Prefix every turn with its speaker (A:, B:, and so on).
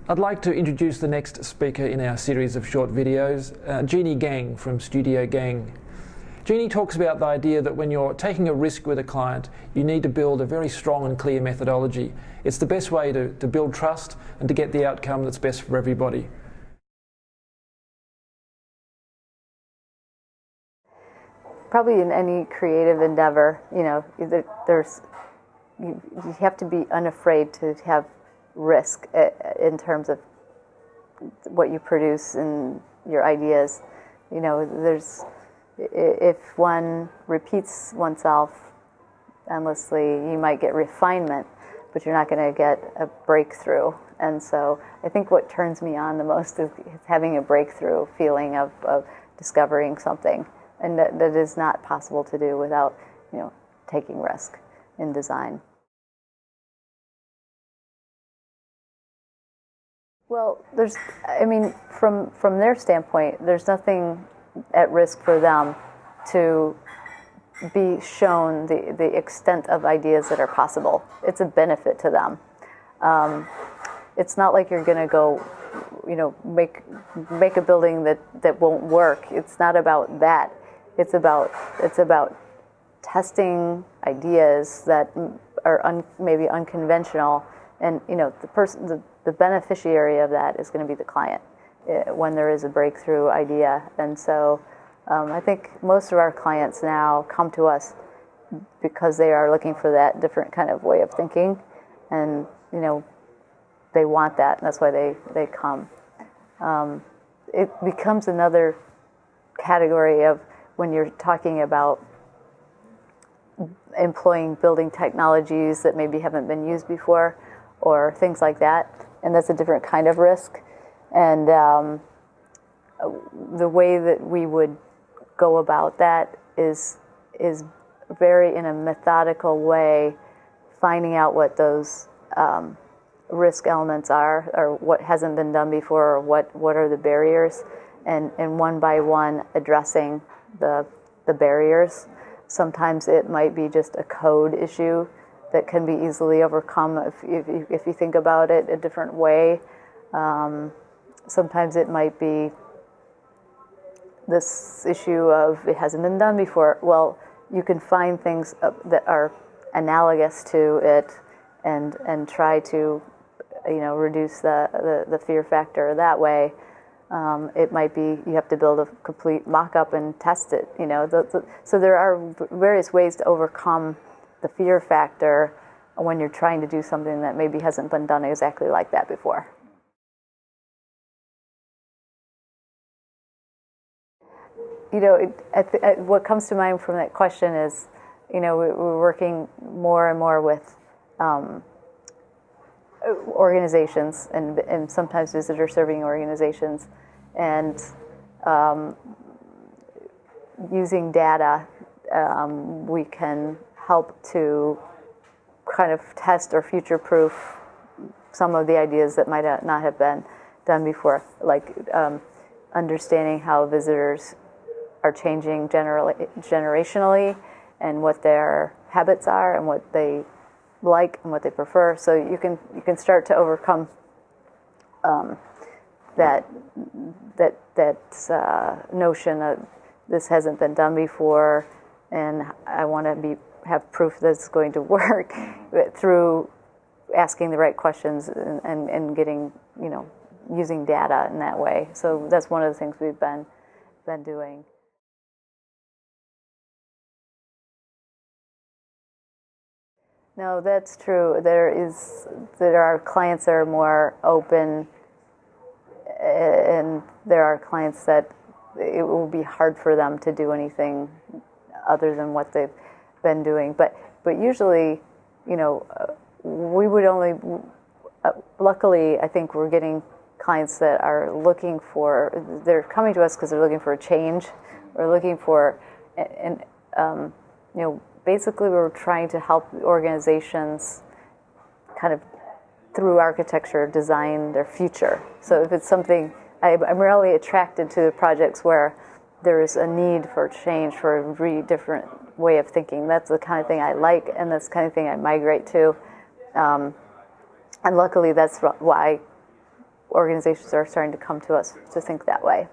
A: I'd like to introduce the next speaker in our series of short videos, Jeanne Gang from Jeanne Gang. Jeanne talks about the idea that when you're taking a risk with a client, you need to build a very strong and clear methodology. It's the best way to build trust and to get the outcome that's best for everybody.
B: Probably in any creative endeavor, you have to be unafraid to have risk in terms of what you produce and your ideas. If one repeats oneself endlessly, you might get refinement, but you're not going to get a breakthrough. And so I think what turns me on the most is having a breakthrough feeling of discovering something. And that is not possible to do without, taking risk in design. Well, from their standpoint, there's nothing at risk for them to be shown the extent of ideas that are possible. It's a benefit to them. It's not like you're going to go, make a building that won't work. It's not about that. It's about testing ideas that are maybe unconventional, and the beneficiary of that is going to be the client when there is a breakthrough idea. And so I think most of our clients now come to us because they are looking for that different kind of way of thinking, and they want that, and that's why they come. It becomes another category of when you're talking about employing building technologies that maybe haven't been used before, or things like that, and that's a different kind of risk. And the way that we would go about that is very in a methodical way, finding out what those risk elements are, or what hasn't been done before, or what are the barriers, and one by one addressing the barriers. Sometimes it might be just a code issue that can be easily overcome if you think about it a different way. Sometimes it might be this issue of it hasn't been done before. Well, you can find things that are analogous to it and try to reduce the fear factor that way. It might be you have to build a complete mock-up and test it. So there are various ways to overcome the fear factor when you're trying to do something that maybe hasn't been done exactly like that before. What comes to mind from that question is, we're working more and more with organizations and sometimes visitor-serving organizations, and using data, we can help to kind of test or future-proof some of the ideas that might not have been done before, like understanding how visitors are changing generationally, and what their habits are, and what they like and what they prefer. So you can start to overcome that notion of this hasn't been done before, and I want to have proof that it's going to work through asking the right questions and getting using data in that way. So that's one of the things we've been doing. No, that's true. There are clients that are more open, and there are clients that it will be hard for them to do anything other than what they've been doing. But usually, we would only. Luckily, I think we're getting clients that are looking for. They're coming to us because they're looking for a change, or looking for, basically, we're trying to help organizations kind of through architecture design their future. So if it's something, I'm really attracted to the projects where there's a need for change, for a really different way of thinking. That's the kind of thing I like, and that's the kind of thing I migrate to. And luckily, that's why organizations are starting to come to us to think that way.